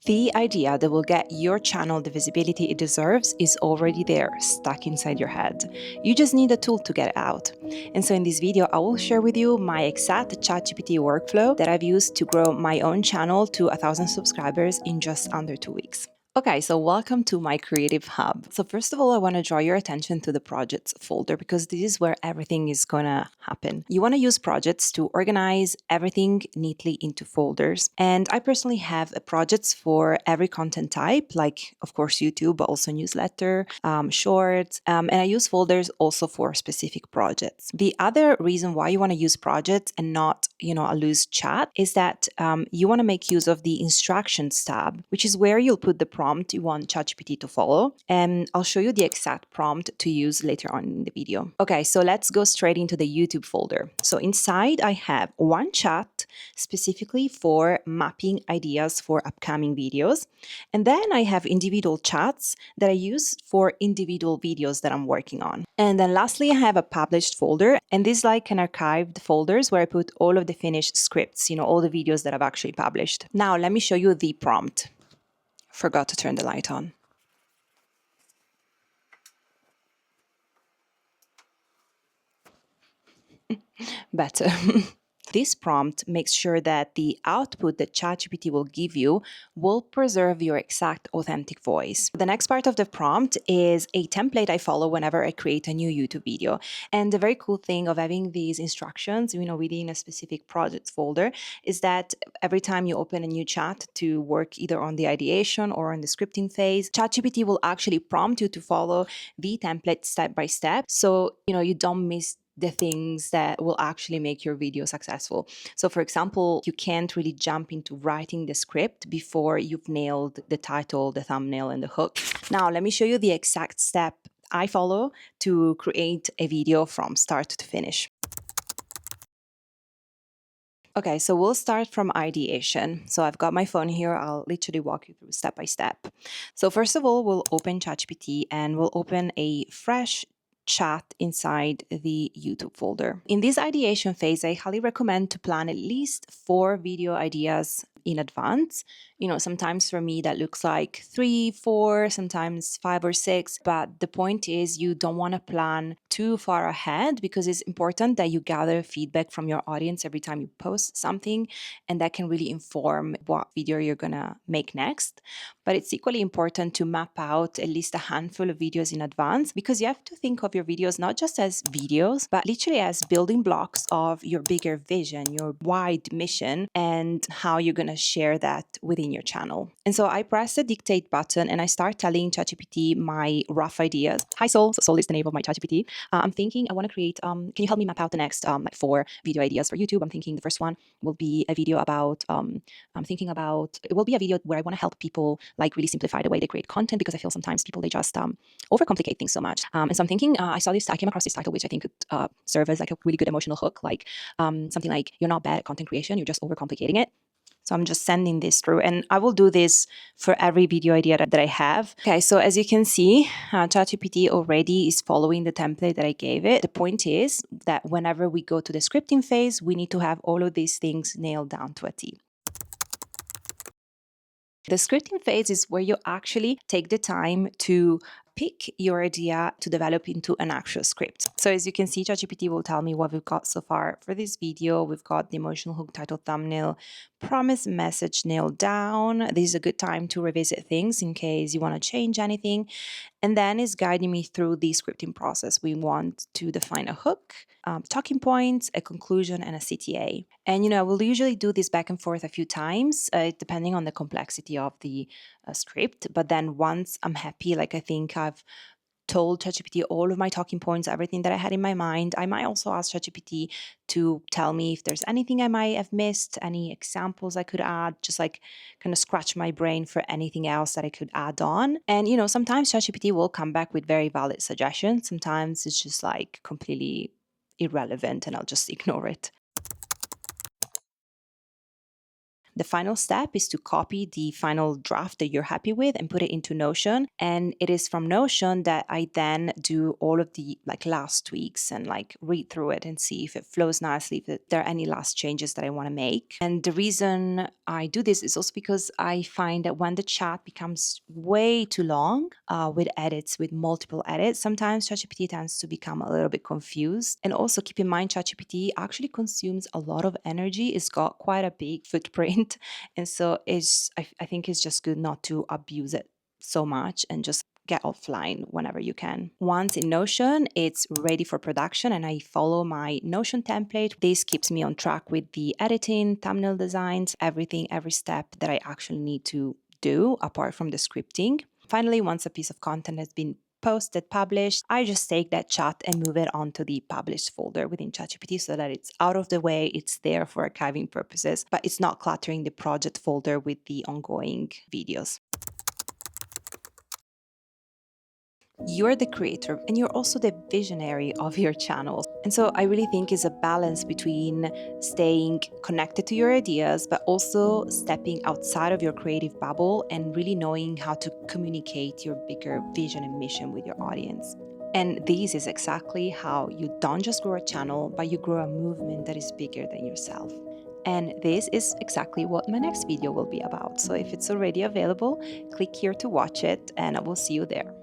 The idea that will get your channel the visibility it deserves is already there, stuck inside your head. You just need a tool to get it out. And so in this video, I will share with you my exact ChatGPT workflow that I've used to grow my own channel to 1,000 subscribers in just under 2 weeks. Okay, so welcome to my creative hub. So first of all, I want to draw your attention to the projects folder because this is where everything is gonna happen. You want to use projects to organize everything neatly into folders. And I personally have projects for every content type, like of course YouTube, but also newsletter, shorts, and I use folders also for specific projects. The other reason why you want to use projects and not, a loose chat is that you want to make use of the instructions tab, which is where you'll put the prompt you want ChatGPT to follow. And I'll show you the exact prompt to use later on in the video. Okay, so let's go straight into the YouTube folder. So inside I have one chat specifically for mapping ideas for upcoming videos. And then I have individual chats that I use for individual videos that I'm working on. And then lastly, I have a published folder, and this is like an archived folders where I put all of the finished scripts, all the videos that I've actually published. Now, let me show you the prompt. Forgot to turn the light on. Better. This prompt makes sure that the output that ChatGPT will give you will preserve your exact authentic voice. The next part of the prompt is a template I follow whenever I create a new YouTube video. And the very cool thing of having these instructions, within a specific project folder is that every time you open a new chat to work either on the ideation or on the scripting phase, ChatGPT will actually prompt you to follow the template step by step. So, you don't miss the things that will actually make your video successful. So for example, you can't really jump into writing the script before you've nailed the title, the thumbnail, and the hook. Now, let me show you the exact step I follow to create a video from start to finish. Okay, so we'll start from ideation. So I've got my phone here. I'll literally walk you through step by step. So first of all, we'll open ChatGPT and we'll open a fresh chat inside the YouTube folder. In this ideation phase, I highly recommend to plan at least 4 video ideas in advance. Sometimes for me that looks like 3, 4, sometimes 5 or 6. But the point is you don't want to plan too far ahead because it's important that you gather feedback from your audience every time you post something, and that can really inform what video you're gonna make next. But it's equally important to map out at least a handful of videos in advance because you have to think of your videos not just as videos, but literally as building blocks of your bigger vision, your wide mission, and how you're gonna share that within your channel. And so I press the dictate button and I start telling ChatGPT my rough ideas. Hi Soul. So Soul is the name of my ChatGPT. I'm thinking I want to create, can you help me map out the next 4 video ideas for YouTube? I'm thinking the first one will be a video about, it will be a video where I want to help people like really simplify the way they create content because I feel sometimes people, they just overcomplicate things so much. And so I'm thinking, I came across this title, which I think could serve as like a really good emotional hook, like something like, you're not bad at content creation, you're just overcomplicating it. So I'm just sending this through, and I will do this for every video idea that I have. Okay, so as you can see, ChatGPT already is following the template that I gave it. The point is that whenever we go to the scripting phase, we need to have all of these things nailed down to a T. The scripting phase is where you actually take the time to pick your idea to develop into an actual script. So as you can see, ChatGPT will tell me what we've got so far for this video. We've got the emotional hook, title, thumbnail, promise, message nailed down. This is a good time to revisit things in case you want to change anything. And then it's guiding me through the scripting process. We want to define a hook, talking points, a conclusion, and a CTA. And, we'll usually do this back and forth a few times, depending on the complexity of the script. But then once I'm happy, like I think I've told ChatGPT all of my talking points, everything that I had in my mind, I might also ask ChatGPT to tell me if there's anything I might have missed, any examples I could add, just like kind of scratch my brain for anything else that I could add on. And, sometimes ChatGPT will come back with very valid suggestions. Sometimes it's just like completely irrelevant and I'll just ignore it. The final step is to copy the final draft that you're happy with and put it into Notion. And it is from Notion that I then do all of the like last tweaks and like read through it and see if it flows nicely, if there are any last changes that I want to make. And the reason I do this is also because I find that when the chat becomes way too long with edits, with multiple edits, sometimes ChatGPT tends to become a little bit confused. And also keep in mind, ChatGPT actually consumes a lot of energy. It's got quite a big footprint. And so I think it's just good not to abuse it so much and just get offline whenever you can. Once in Notion, it's ready for production and I follow my Notion template. This keeps me on track with the editing, thumbnail designs, everything, every step that I actually need to do apart from the scripting. Finally, once a piece of content has been posted, published, I just take that chat and move it onto the published folder within ChatGPT so that it's out of the way, it's there for archiving purposes, but it's not cluttering the project folder with the ongoing videos. You're the creator and you're also the visionary of your channel. And so I really think it's a balance between staying connected to your ideas, but also stepping outside of your creative bubble and really knowing how to communicate your bigger vision and mission with your audience. And this is exactly how you don't just grow a channel, but you grow a movement that is bigger than yourself. And this is exactly what my next video will be about. So if it's already available, click here to watch it and I will see you there.